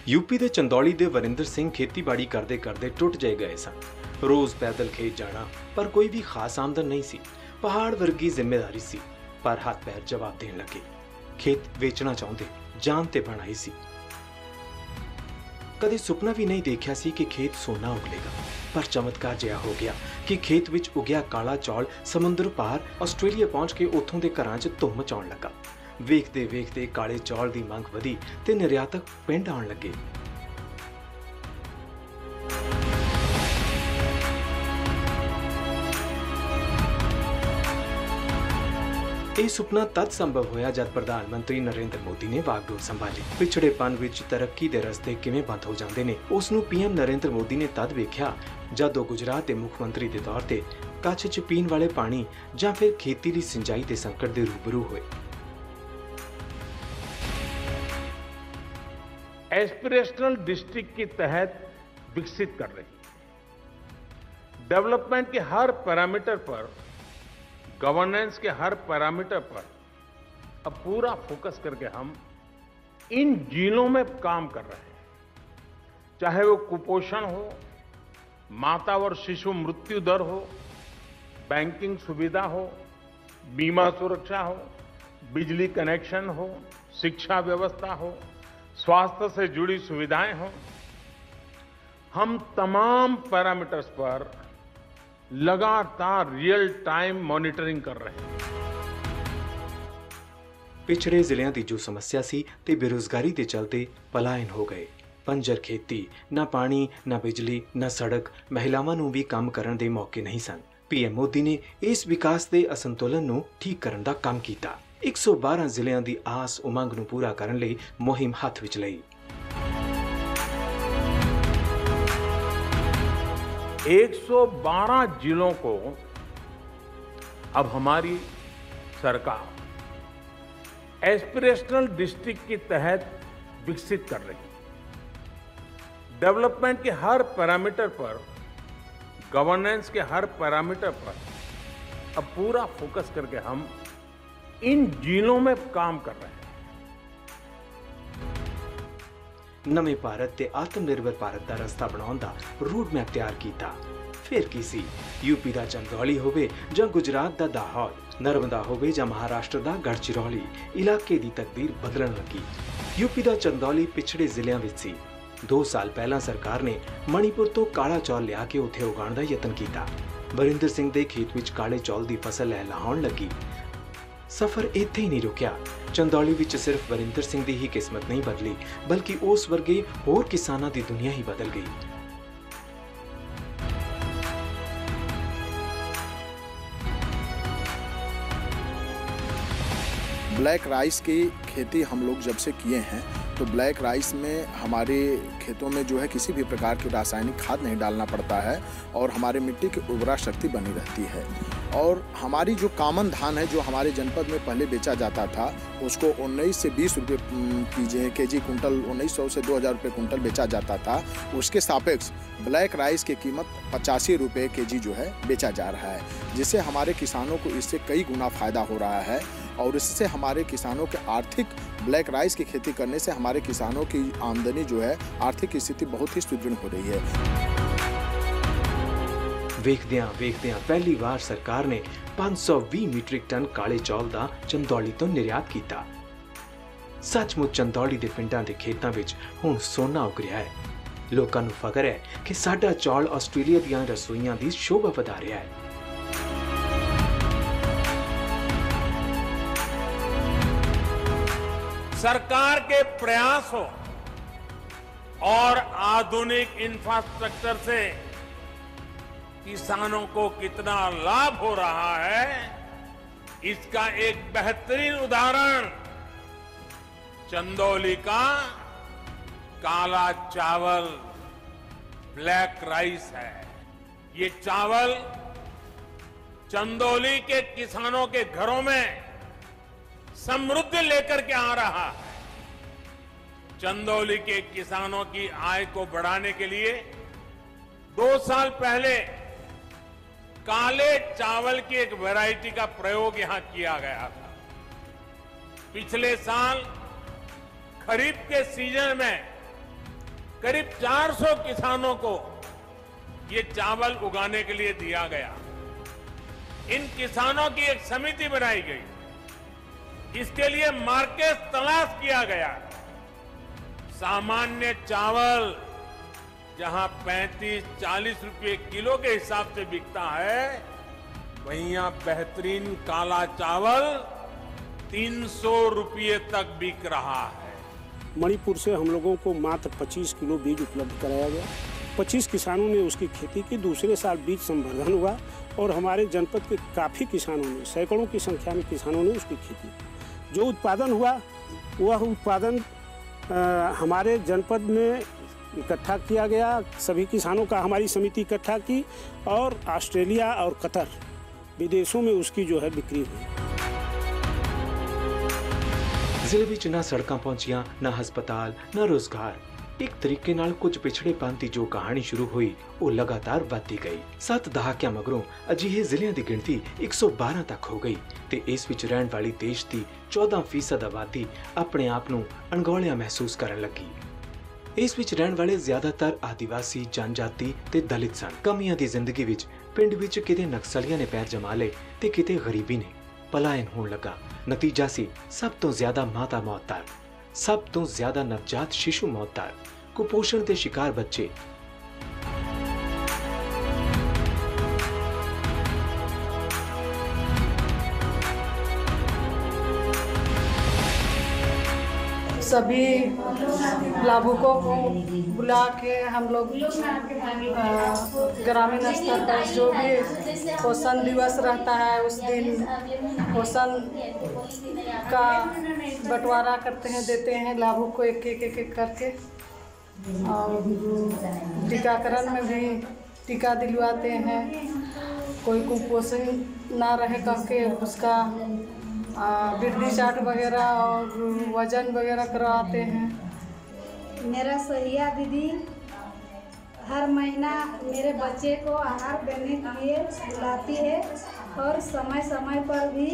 UP ਦੇ ਚੰਦੌਲੀ ਦੇ ਵਰਿੰਦਰ ਸਿੰਘ ਖੇਤੀਬਾੜੀ ਕਰਦੇ ਟੁੱਟ ਜਾਏ ਗਏ ਸਨ। ਰੋਜ਼ ਪੈਦਲ ਖੇਤ ਜਾਣਾ, ਪਰ ਕੋਈ ਵੀ ਖਾਸ ਆਮਦਨ ਨਹੀਂ ਸੀ। ਪਹਾੜ ਵਰਗੀ ਜ਼ਿੰਮੇਵਾਰੀ ਸੀ, ਪਰ ਹੱਥ ਪੈਰ ਜਵਾਬ ਦੇਣ ਲੱਗੇ। ਖੇਤ ਵੇਚਣਾ ਚਾਹੁੰਦੇ, ਜਾਨ ਤੇ ਬਣਾਈ ਸੀ। ਕਦੇ ਸੁਪਨਾ ਵੀ ਨਹੀਂ ਦੇਖਿਆ ਸੀ ਕਿ ਖੇਤ ਸੋਨਾ ਉਗਲੇਗਾ, ਪਰ ਚਮਤਕਾਰ ਜਿਹਾ ਹੋ ਗਿਆ ਕਿ ਖੇਤ ਵਿੱਚ ਉਗਿਆ ਕਾਲਾ ਚੌਲ ਸਮੁੰਦਰ ਪਾਰ ਆਸਟ੍ਰੇਲੀਆ ਪਹੁੰਚ ਕੇ ਉੱਥੋਂ ਦੇ ਘਰਾਂ 'ਚ ਧੁੰਮ ਮਚਾਉਣ ਲੱਗਾ। ਵੇਖਦੇ ਵੇਖਦੇ ਕਾਲੇ ਚੌਲ ਦੀ ਮੰਗ ਵਧੀ ਤੇ ਨਿਰਯਾਤਕ ਪਿੰਡ ਆਉਣ ਲੱਗੇ। ਇਹ ਸੁਪਨਾ ਤਦ ਸੰਭਵ ਹੋਇਆ ਜਦ ਪ੍ਰਧਾਨ ਮੰਤਰੀ ਨਰਿੰਦਰ ਮੋਦੀ ਨੇ ਵਾਗਡੋਰ ਸੰਭਾਲੀ। ਪਿਛੜੇਪਨ ਵਿੱਚ ਤਰੱਕੀ ਦੇ ਰਸਤੇ ਕਿਵੇਂ ਬੰਦ ਹੋ ਜਾਂਦੇ ਨੇ, ਉਸ ਨੂੰ ਪੀਐਮ ਨਰਿੰਦਰ ਮੋਦੀ ਨੇ ਤਦ ਵੇਖਿਆ ਜਦ ਉਹ ਗੁਜਰਾਤ ਦੇ ਮੁੱਖ ਮੰਤਰੀ ਦੇ ਤੌਰ ਤੇ ਕੱਛ 'ਚ ਪੀਣ ਵਾਲੇ ਪਾਣੀ ਜਾਂ ਫਿਰ ਖੇਤੀ ਦੀ ਸਿੰਜਾਈ ਦੇ ਸੰਕਟ ਦੇ रूबरू ਹੋਏ। एस्पिरेशनल डिस्ट्रिक्ट के तहत विकसित कर रही है। डेवलपमेंट के हर पैरामीटर पर, गवर्नेंस के हर पैरामीटर पर अब पूरा फोकस करके हम इन जिलों में काम कर रहे हैं। चाहे वो कुपोषण हो, माता और शिशु मृत्यु दर हो, बैंकिंग सुविधा हो, बीमा सुरक्षा हो, बिजली कनेक्शन हो, शिक्षा व्यवस्था हो, स्वास्थ्य से जुड़ी सुविधाएं हों, हम तमाम पैरामीटर्स पर लगातार रियल टाइम मॉनिटरिंग कर रहे हैं। पिछड़े जिलों की जो समस्या सी ते बेरोजगारी के चलते पलायन हो गए। पंजर खेती, ना पानी, ना बिजली, ना सड़क, महिलावां नूं भी काम करन दे मौके नहीं सन। पीएम मोदी ने इस विकास के असंतुलन नूं ठीक करन दा काम कीता। 112 ਜ਼ਿਲ੍ਹਿਆਂ ਦੀ ਆਸ ਉਮੰਗ ਨੂੰ पूरा ਕਰਨ ਲਈ ਮੁਹਿੰਮ ਹੱਥ ਵਿੱਚ ਲਈ। 112 जिलों को अब हमारी सरकार एस्पिरेशनल डिस्ट्रिक्ट के तहत विकसित कर रही है। डेवलपमेंट के हर पैरामीटर पर, गवर्नेंस के हर पैरामीटर पर अब पूरा फोकस करके हम इन जिलों में काम कर रहे हैं। नवे भारत ते आत्मनिर्भर भारत का रास्ता बनाने का रूट मैप तैयार किया। फिर की सी यूपी का चंदौली होवे जां गुजरात का दाहोद, नर्मदा होवे जां महाराष्ट्र का गढ़चिरौली, इलाके की तकदीर बदलण लगी। यूपी का चंदौली पिछड़े जिलों में सी। 2 साल पहला सरकार ने मणिपुर तो काला चौल लिया के उत्थे उगाउण का यतन किया। वरिंदर सिंह के खेत में काले चौल की फसल लहलाउण लगी। सफर इत्थे ही नहीं रुकिया। चंदौली विच सिर्फ वरिंदर सिंह की ही किस्मत नहीं बदली, बल्कि उस वर्गे होर किसानां दी दुनिया ही बदल गई। ब्लैक राइस की खेती हम लोग जब से किए हैं तो ब्लैक राइस में हमारे खेतों में जो है किसी भी प्रकार की रासायनिक खाद नहीं डालना पड़ता है और हमारे मिट्टी की उर्वरा शक्ति बनी रहती है। और हमारी जो कॉमन धान है जो हमारे जनपद में पहले बेचा जाता था उसको 19 से 20 रुपये केजी कुंटल, 1900 से 2000 रुपये कुंटल बेचा जाता था। उसके सापेक्ष ब्लैक राइस की कीमत 85 रुपये केजी जो है बेचा जा रहा है, जिससे हमारे किसानों को इससे कई गुना फायदा हो रहा है। और इससे हमारे किसानों के आर्थिक, ब्लैक राइस की खेती करने से हमारे किसानों की आमदनी जो है, आर्थिक स्थिति बहुत ही सुदृढ़ हो रही है। वेखदियां वेखदियां पहली बार सरकार ने 520 मीट्रिक टन काले चौल का चंदौली तो निर्यात किया। सचमुच चंदौली के पिंडां के खेतों विच हुण सोना उग रहा है। लोकां नूं फखर है कि साडा चौल आस्ट्रेलिया दीयां रसोईयां दी शोभा वधा रहा है। सरकार के प्रयासों और आधुनिक इंफ्रास्ट्रक्चर से किसानों को कितना लाभ हो रहा है, इसका एक बेहतरीन उदाहरण चंदौली का काला चावल, ब्लैक राइस है। ये चावल चंदौली के किसानों के घरों में समृद्धि लेकर के आ रहा है। चंदौली के किसानों की आय को बढ़ाने के लिए 2 साल पहले काले चावल की एक वैरायटी का प्रयोग यहां किया गया था। पिछले साल खरीफ के सीजन में करीब 400 किसानों को ये चावल उगाने के लिए दिया गया। इन किसानों की एक समिति बनाई गई, इसके लिए मार्केट तलाश किया गया। सामान्य चावल जहां 35-40 रुपए किलो के हिसाब से बिकता है, वहीं यहां बेहतरीन काला चावल 300 रुपये तक बिक रहा है। मणिपुर से हम लोगों को मात्र 25 किलो बीज उपलब्ध कराया गया। 25 किसानों ने उसकी खेती की, दूसरे साल बीज संवर्धन हुआ और हमारे जनपद के काफ़ी किसानों ने, सैकड़ों की संख्या में किसानों ने उसकी खेती की। जो उत्पादन हुआ वह उत्पादन हमारे जनपद में इकट्ठा किया गया। सभी किसानों का हमारी समिति इकट्ठा की और ऑस्ट्रेलिया और कतर विदेशों में उसकी जो है बिक्री हुई। ਜ਼ਿਲ੍ਹੇ ਵਿੱਚ ਨਾ ਸੜਕਾਂ ਪਹੁੰਚੀਆਂ, ਨਾ ਹਸਪਤਾਲ, ਨਾ ਰੋਜ਼ਗਾਰ। ਇੱਕ ਤਰੀਕੇ ਨਾਲ ਕੁਝ ਪਿਛੜੇਪਨ ਦੀ ਜੋ ਕਹਾਣੀ ਸ਼ੁਰੂ ਹੋਈ ਉਹ ਲਗਾਤਾਰ ਵੱਧਦੀ ਗਈ। 7 ਦਹਾਕਿਆਂ ਮਗਰੋਂ ਅਜਿਹੇ ਜ਼ਿਲ੍ਹਿਆਂ ਦੀ ਗਿਣਤੀ 112 ਤੱਕ ਹੋ ਗਈ ਤੇ ਇਸ ਵਿੱਚ ਰਹਿਣ ਵਾਲੀ ਦੇਸ਼ ਦੀ 14% ਆਬਾਦੀ ਆਪਣੇ ਆਪ ਨੂੰ ਅਣਗੌਲਿਆ ਮਹਿਸੂਸ ਕਰਨ ਲੱਗੀ। ਇਸ ਵਿੱਚ ਰਹਿਣ ਵਾਲੇ ਜ਼ਿਆਦਾਤਰ ਆਦੀਵਾਸੀ, ਜਨਜਾਤੀ ਤੇ ਦਲਿਤ ਸਨ। ਕਮੀਆਂ ਦੀ ਜ਼ਿੰਦਗੀ ਵਿੱਚ ਪਿੰਡ ਵਿੱਚ ਕਿਤੇ ਨਕਸਲੀਆਂ ਨੇ ਪੈਰ ਜਮਾ ਲਏ ਤੇ ਕਿਤੇ ਗਰੀਬੀ ਨੇ ਪਲਾਇਨ ਹੋਣ ਲੱਗਾ। ਨਤੀਜਾ ਸੀ ਸਭ ਤੋਂ ਜ਼ਿਆਦਾ ਮਾਤਾ ਮੌਤ ਦਰ, ਸਭ ਤੋਂ ਜ਼ਿਆਦਾ ਨਵਜਾਤ शिशु मौत ਦਰ, ਕੁਪੋਸ਼ਣ ਦੇ ਸ਼ਿਕਾਰ ਬੱਚੇ। सभी लाभुकों को बुला के हम लोग ग्रामीण स्तर पर जो भी पोषण दिवस रहता है उस दिन पोषण का बंटवारा करते हैं, देते हैं लाभुक को एक एक करके। और टीकाकरण में भी टीका दिलवाते हैं। कोई कुपोषण ना रहे करके उसका वृद्धि चार्ट वगैरह और वजन वगैरह करवाते हैं। मेरा सहिया दीदी हर महीना मेरे बच्चे को आहार देने के लिए बुलाती है और समय समय पर भी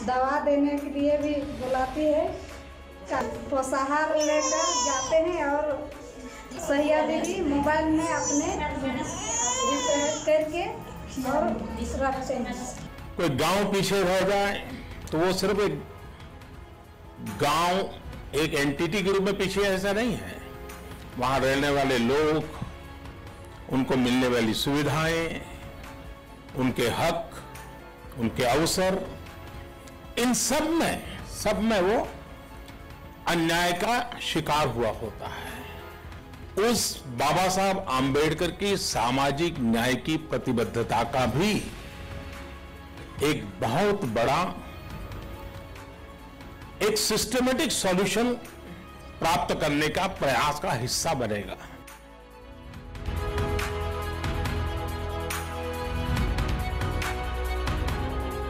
दवा देने के लिए भी बुलाती है। पोषाहार लेकर जाते हैं और सहिया दीदी मोबाइल में अपने रिकॉर्ड करके और रखते हैं। कोई गांव पीछे रह जाए तो वो सिर्फ एक गांव, एक एंटिटी के रूप में पीछे ऐसा नहीं है। वहां रहने वाले लोग, उनको मिलने वाली सुविधाएं, उनके हक, उनके अवसर, इन सब में वो अन्याय का शिकार हुआ होता है। उस बाबा साहब आंबेडकर की सामाजिक न्याय की प्रतिबद्धता का भी एक बहुत बड़ा एक सिस्टमेटिक सॉल्यूशन प्राप्त करने का प्रयास का हिस्सा बनेगा।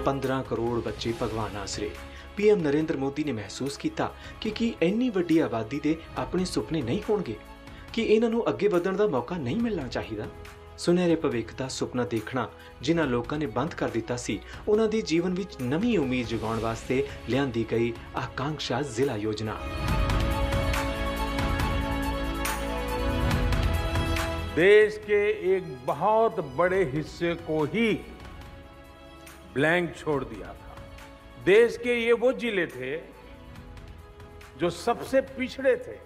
पंद्रह करोड़ बच्चे भगवान आसरे। पीएम नरेंद्र मोदी ने महसूस किया कि ਇੰਨੀ ਵੱਡੀ ਆਬਾਦੀ ਦੇ ਆਪਣੇ ਸੁਪਨੇ ਨਹੀਂ ਹੋਣਗੇ, ਕਿ ਇਹਨਾਂ ਨੂੰ ਅੱਗੇ ਵਧਣ ਦਾ ਮੌਕਾ ਨਹੀਂ ਮਿਲਣਾ ਚਾਹੀਦਾ। ਸੁਨਹਿਰੇ ਭਵਿੱਖ ਦਾ ਸੁਪਨਾ ਦੇਖਣਾ ਜਿਨ੍ਹਾਂ ਲੋਕਾਂ ਨੇ ਬੰਦ ਕਰ ਦਿੱਤਾ ਸੀ, ਉਹਨਾਂ ਦੇ ਜੀਵਨ ਵਿੱਚ ਨਵੀਂ ਉਮੀਦ ਜਗਾਉਣ ਵਾਸਤੇ ਲਿਆਂਦੀ ਗਈ ਆਕਾਂक्षा ਜ਼ਿਲ੍ਹਾ योजना। देश के एक बहुत बड़े हिस्से को ही ब्लैंक छोड़ दिया था। देश के ये वो जिले थे जो सबसे पिछड़े थे।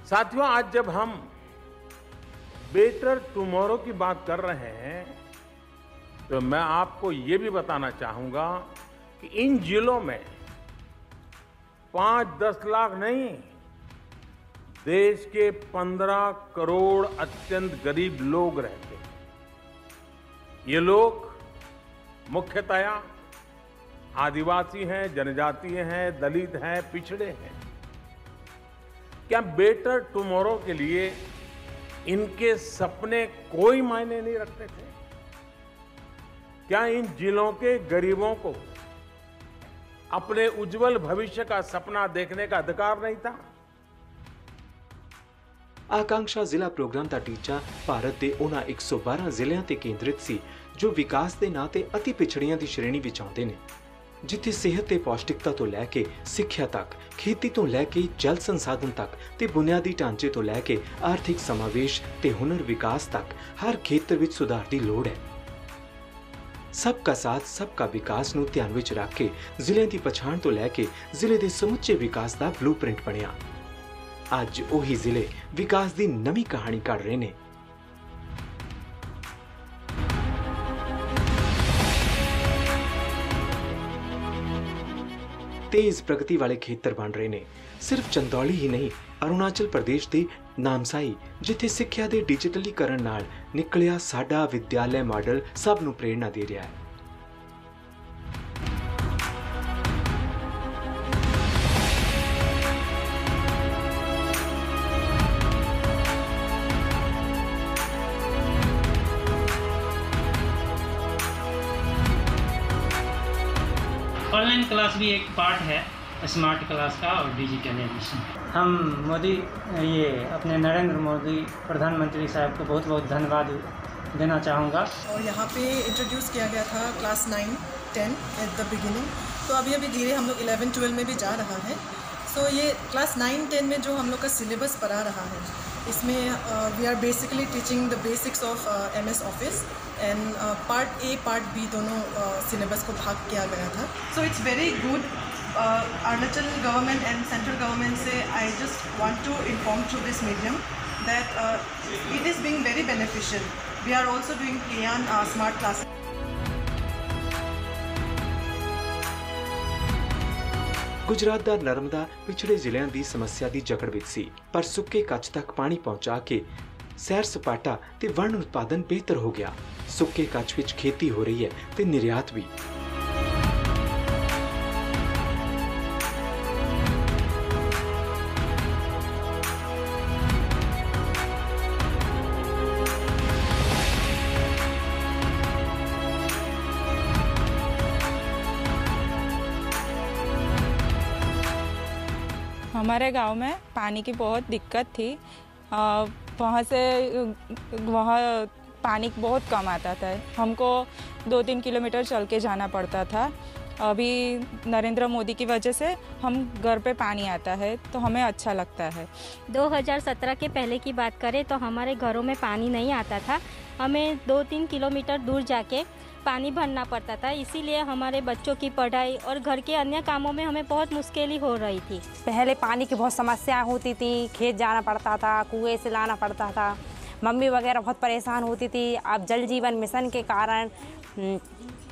साथियों, आज जब हम बेटर टुमारो की बात कर रहे हैं तो मैं आपको ये भी बताना चाहूंगा कि इन जिलों में 5-10 लाख नहीं, देश के 15 करोड़ अत्यंत गरीब लोग रहते हैं। ये लोग मुख्यतया आदिवासी हैं, जनजातीय हैं, दलित हैं, पिछड़े हैं। क्या बेटर टुमारो के लिए इनके सपने कोई मायने नहीं रखते थे? क्या इन जिलों के गरीबों को अपने उज्जवल भविष्य का सपना देखने का अधिकार नहीं था? ਆਕਾਂक्षा ਜ਼ਿਲ੍ਹਾ ਪ੍ਰੋਗਰਾਮ ਦਾ ਟੀਚਾ ਭਾਰਤ ਦੇ ਉਹਨਾਂ 112 ਜ਼ਿਲ੍ਹਿਆਂ ਤੇ ਕੇਂਦਰਿਤ ਸੀ ਜੋ ਵਿਕਾਸ ਦੇ ਨਾਂ ਤੇ ਅਤੀ ਪਿਛੜੀਆਂ ਦੀ ਸ਼੍ਰੇਣੀ ਵਿੱਚ ਆਉਂਦੇ ਨੇ। जिथे सेहत ते पौष्टिकता तो लैके सिक्ख्या तक, खेती तो लैके जल संसाधन तक ते बुनियादी ढांचे तो लैके आर्थिक समावेश ते हुनर विकास तक हर खेतर विच सुधार दी लोड़ है। सबका साथ सबका विकास नूं ध्यान विच रख के जिले की पछाण तो लैके जिले के समुचे विकास का ब्लूप्रिंट बनिया। अज ओही जिले विकास की नवी कहानी घड़ रहे ने। तेज प्रगति वाले खेतर बन रहे ने। सिर्फ चंदौली ही नहीं, अरुणाचल प्रदेश के नामसाई जिथे सिक्ख्या के डिजिटलीकरण नाल निकलिया साडा विद्यालय मॉडल सब नूं प्रेरणा दे रहा है। ऑनलाइन क्लास भी एक पार्ट है स्मार्ट क्लास का और डिजिटलाइजेशन। हम मोदी अपने नरेंद्र मोदी प्रधानमंत्री साहब को बहुत बहुत धन्यवाद देना चाहूँगा। और यहाँ पे इंट्रोड्यूस किया गया था क्लास 9, 10 एट द बिगिनिंग, तो अभी धीरे हम लोग 11, 12 में भी जा रहा है। सो ये क्लास 9, 10 में जो हम लोग का सिलेबस पढ़ा रहा है, इसमें we are basically teaching the basics of MS office and part A, part B दोनों सिलेबस को भाग किया गया था। So it's very good. Arunachal government and central government से I just want to inform through this medium that it is being very beneficial. We are also doing clean smart class. Gujarat दा नर्मदा पिछड़े जिलों की समस्या की जकड़ विच सी, पर सुक्के कच्छ तक पानी पहुंचा के सैर सपाटा ते वन उत्पादन बेहतर हो गया। सुक्के कच्छ विच खेती हो रही है ते निर्यात भी। हमारे गांव में पानी की बहुत दिक्कत थी। वहाँ से वहाँ पानी बहुत कम आता था, हमको 2-3 किलोमीटर चल के जाना पड़ता था। अभी नरेंद्र मोदी की वजह से हम घर पे पानी आता है तो हमें अच्छा लगता है। 2017 के पहले की बात करें तो हमारे घरों में पानी नहीं आता था, हमें 2-3 किलोमीटर दूर जाके पानी भरना पड़ता था। इसीलिए हमारे बच्चों की पढ़ाई और घर के अन्य कामों में हमें बहुत मुश्किल हो रही थी। पहले पानी की बहुत समस्या होती थी, खेत जाना पड़ता था, कुएं से लाना पड़ता था, मम्मी वगैरह बहुत परेशान होती थी। अब जल जीवन मिशन के कारण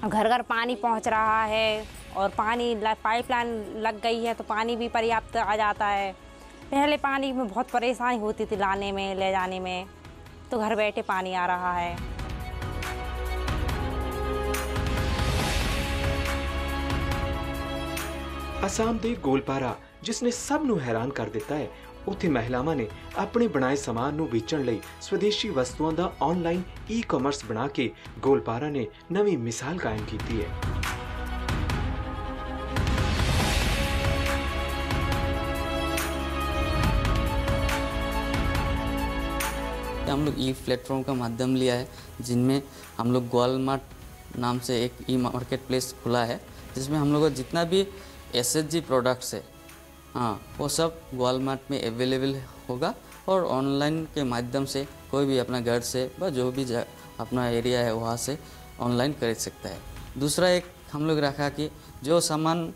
घर घर पानी पहुंच रहा है और पानी पाइपलाइन लग गई है तो पानी भी पर्याप्त आ जाता है। पहले पानी में बहुत परेशानी होती थी लाने में ले जाने में, तो घर बैठे पानी आ रहा है। असम के गोलपारा जिसने सब नू हैरान कर दिता है, उत्थे महिलावां ने अपने बनाए समान नू बेचण लई स्वदेशी वस्तुओं का ऑनलाइन ई-कॉमर्स बना के गोलपारा ने नवी मिसाल कायम की है। हम लोग ई प्लेटफॉर्म का माध्यम लिया है, जिनमें हम लोग वॉलमार्ट नाम से एक ई मार्केट प्लेस खुला है, जिसमें हम लोग का जितना भी SHG प्रोडक्ट्स है, हाँ, वो सब वॉलमार्ट में अवेलेबल होगा और ऑनलाइन के माध्यम से कोई भी अपना घर से व जो भी अपना एरिया है वहाँ से ऑनलाइन खरीद सकता है। दूसरा एक हम लोग रखा कि जो सामान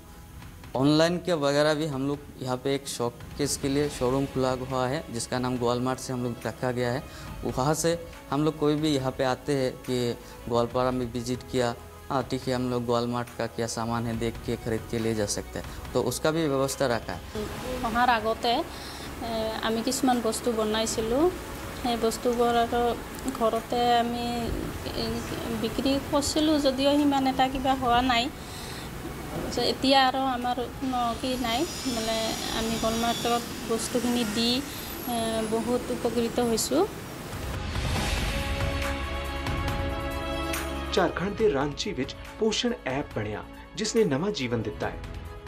ऑनलाइन के वगैरह भी हम लोग यहाँ पे एक शॉपकेस के लिए शोरूम खुला हुआ है, जिसका नाम वॉलमार्ट से हम लोग रखा गया है। वहाँ से हम लोग कोई भी यहाँ पे आते हैं कि गोलपारा में विजिट किया, हाँ ठीक है, हम लोग वॉलमार्ट का क्या सामान है देख के खरीद के ले जा सकते हैं, तो उसका भी व्यवस्था रखा है। অহাৰ আগতে আমি কিছুমান বস্তু বনাইছিলোঁ, সেই বস্তুবোৰ আৰু ঘৰতে আমি বিক্ৰী কৰিছিলোঁ, যদিও সিমান এটা কিবা হোৱা নাই। এতিয়া আৰু আমাৰ কি নাই, মানে আমি গলমাৰ্টত বস্তুখিনি দি বহুত উপকৃত হৈছোঁ। झारखंड के रांची विच पोषण ऐप बनिया, जिसने नवा जीवन दिता है।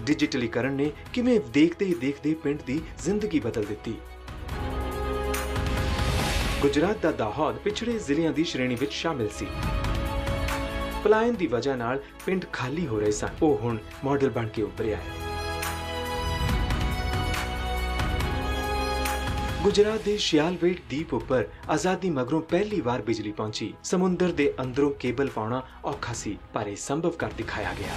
डिजिटलीकरण ने किवें देखते ही देखते पिंड की जिंदगी बदल दी। गुजरात का दाहोद पिछड़े जिलियां की श्रेणी विच शामिल सी। ਪਲਾਇਨ ਦੀ ਵਜ੍ਹਾ ਨਾਲ ਪਿੰਡ ਖਾਲੀ ਹੋ ਰਹੇ ਸਨ, ਉਹ ਹੁਣ ਮਾਡਲ ਬਣ ਕੇ ਉੱਭਰਿਆ ਹੈ। गुजरात के शियालबेट द्वीप उपर आजादी मगरों पहली बार बिजली पहुंची। समुंदर के अंदरों केबल पाना औखा सी, पर यह संभव कर दिखाया गया।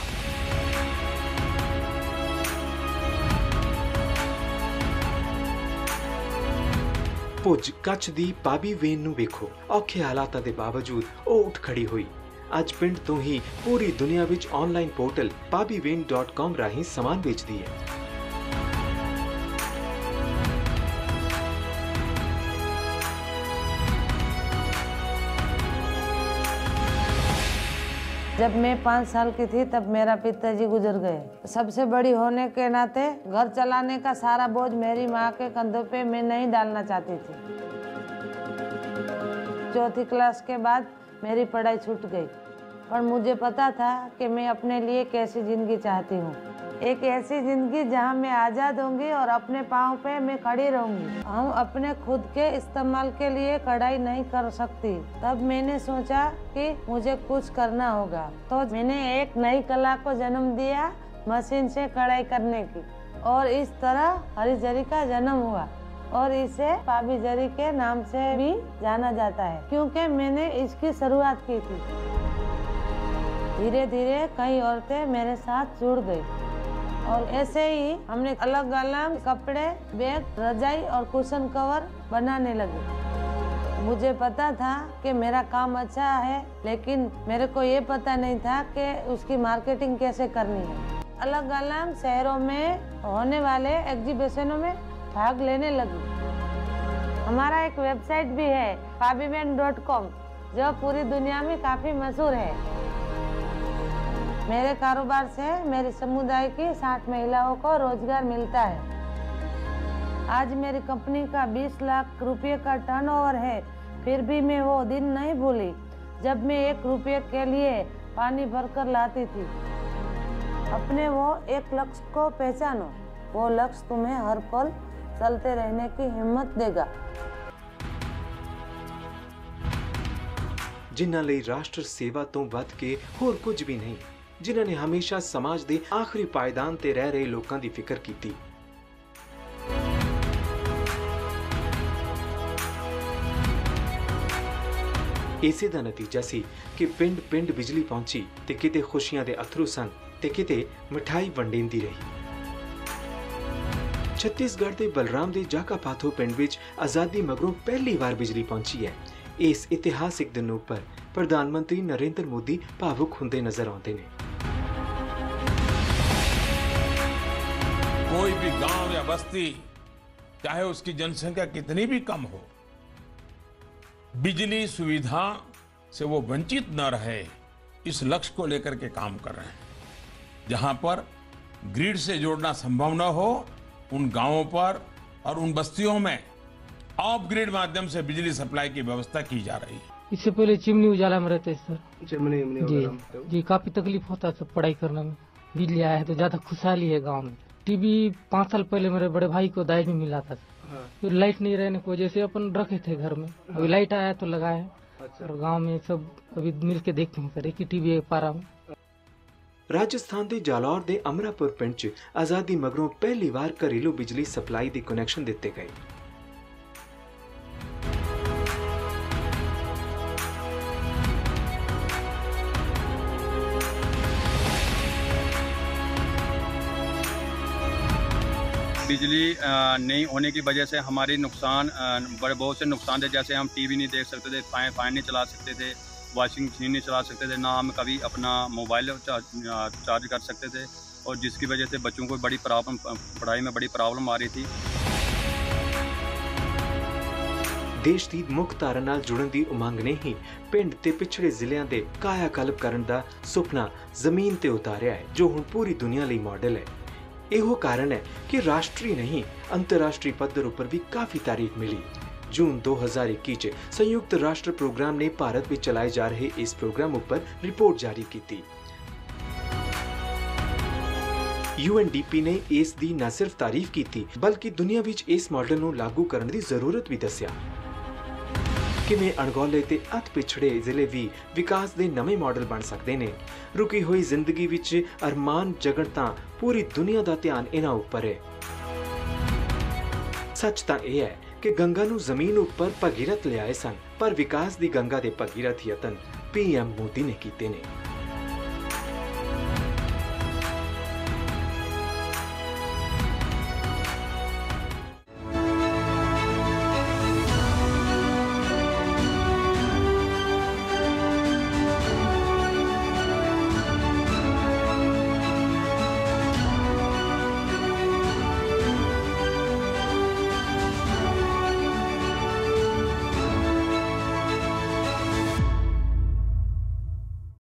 भुज कच्छ दी पाबी वेन नूं वेखो, औखे हालातां दे बावजूद ओ उठ खड़ी हुई। अज पिंड तो ही पूरी दुनिया विच ऑनलाइन पोर्टल pabiwen.com राही समान बेचदी है। जब मैं 5 साल की थी तब मेरा पिताजी गुजर गए। सबसे बड़ी होने के नाते घर चलाने का सारा बोझ मेरी माँ के कंधों पे मैं नहीं डालना चाहती थी। 4th क्लास के बाद मेरी पढ़ाई छूट गई, पर मुझे पता था कि मैं अपने लिए कैसी ज़िंदगी चाहती हूँ। एक ऐसी ज़िंदगी जहाँ मैं आज़ाद होंगी और अपने पाँव पे मैं खड़ी रहूँगी। हम अपने खुद के इस्तेमाल के लिए कढ़ाई नहीं कर सकती। तब मैंने सोचा कि मुझे कुछ करना होगा, तो मैंने एक नई कला को जन्म दिया, मशीन से कढ़ाई करने की, और इस तरह हरी जरी का जन्म हुआ और इसे पाबी जरी के नाम से भी जाना जाता है, क्योंकि मैंने इसकी शुरुआत की थी। धीरे धीरे कई औरतें मेरे साथ जुड़ गई और ऐसे ही हमने अलग अलग कपड़े, बैग, रजाई और कुशन कवर बनाने लगे। मुझे पता था कि मेरा काम अच्छा है, लेकिन मेरे को ये पता नहीं था कि उसकी मार्केटिंग कैसे करनी है। अलग अलग शहरों में होने वाले एग्जीबिशनों में भाग लेने लगी। हमारा एक वेबसाइट भी है pabiwen.com, जो पूरी दुनिया में काफ़ी मशहूर है। मेरे कारोबार से मेरे समुदाय की 60 महिलाओं को रोजगार मिलता है। आज मेरी कंपनी का 20 लाख रुपए का टर्नओवर है, फिर भी मैं वो दिन नहीं भूली जब मैं 1 रुपये के लिए पानी भरकर लाती थी। अपने वो एक लक्ष्य को पहचानो, वो लक्ष्य तुम्हें हर पल चलते रहने की हिम्मत देगा। जिन्हां लई राष्ट्र सेवा तो वध के होर कुछ भी नहीं, जिन्हां ने हमेशा समाज दे आखिरी पायदान ते रह रहे लोकां दी फिक्र कीती। इसे दा नतीजा सी कि पिंड पिंड बिजली पहुंची ते किते खुशियां दे अथरू सन ते किते मिठाई वंडेंदी रही। छत्तीसगढ़ के बलराम दे जाका पाथो पिंड विच आजादी मगरों पहली बार बिजली पहुंची है। इस इतिहासिक दिन उपर प्रधानमंत्री नरेंद्र मोदी भावुक हुंदे नजर आते ने। कोई भी गांव या बस्ती, चाहे उसकी जनसंख्या कितनी भी कम हो, बिजली सुविधा से वो वंचित न रहे, इस लक्ष्य को लेकर के काम कर रहे हैं। जहां पर ग्रिड से जोड़ना संभव न हो, उन गांवों पर और उन बस्तियों में ऑफ ग्रिड माध्यम से बिजली सप्लाई की व्यवस्था की जा रही है। इससे पहले चिमनी उजाला में रहते सर। चिमनी जी काफी तकलीफ होता है पढ़ाई करने में। बिजली आया है तो ज्यादा खुशहाली है गांव में। टीवी 5 साल पहले मेरे बड़े भाई को दाई में मिला था, फिर लाइट नहीं रहने की वजह से अपन रखे थे घर में। अभी लाइट आया तो लगाए, और गांव में सब अभी मिल के देखते हैं सर, एक ही टीवी पारा में। राजस्थान के जालौर के अमरापुर पिंड च आजादी मगरों पहली बार घरेलू बिजली सप्लाई के कनैक्शन दिते गए। बिजली नहीं होने की वजह से हमारी नुकसान बड़े बहुत से नुकसान थे। जैसे हम टीवी नहीं देख सकते थे, फैन नहीं चला सकते थे, वॉशिंग मशीन नहीं चला सकते थे, ना हम कभी अपना मोबाइल चार्ज कर सकते थे, और जिसकी वजह से बच्चों को बड़ी प्रॉब्लम, पढ़ाई में बड़ी प्रॉब्लम आ रही थी। देश की मुख्य धारा नाल जुड़न की उमंग ने ही पिंड ते पिछड़े जिलियां दे कायाकल्प करन दा सुपना जमीन ते उतारिया है, जो हुण पूरी दुनिया लई मॉडल है। एहो कारण है कि राष्ट्रीय नहीं अंतरराष्ट्रीय पद्धर उपर भी काफी तारीफ मिली। जून 2021 च संयुक्त राष्ट्र प्रोग्राम ने भारत में चलाए जा रहे इस प्रोग्राम उपर रिपोर्ट जारी की थी। UNDP ने इस दी न सिर्फ तारीफ की थी, बल्कि दुनिया विच इस मॉडल नूं लागू करने की जरूरत भी दस्या। ਕਿਵੇਂ ਅਣਗੌਲੇ ਤੇ ਅਤ ਪਿਛੜੇ ਜ਼ਿਲ੍ਹੇ ਵੀ ਵਿਕਾਸ ਦੇ ਨਵੇਂ ਮਾਡਲ ਬਣ ਸਕਦੇ ਨੇ। ਰੁਕੀ ਹੋਈ ਜ਼ਿੰਦਗੀ ਵਿੱਚ ਅਰਮਾਨ ਜਗਣ ਤਾਂ ਪੂਰੀ ਦੁਨੀਆ ਦਾ ਧਿਆਨ ਇਹਨਾਂ ਉੱਪਰ ਹੈ। ਸੱਚ ਤਾਂ ਇਹ ਹੈ ਕਿ ਗੰਗਾ ਨੂੰ ਜ਼ਮੀਨ ਉੱਪਰ ਭਗੀਰਥ ਲਿਆਏ ਸਨ, ਪਰ ਵਿਕਾਸ ਦੀ ਗੰਗਾ ਦੇ ਭਗੀਰਥ ਯਤਨ PM ਮੋਦੀ ਨੇ ਕੀਤੇ ਨੇ।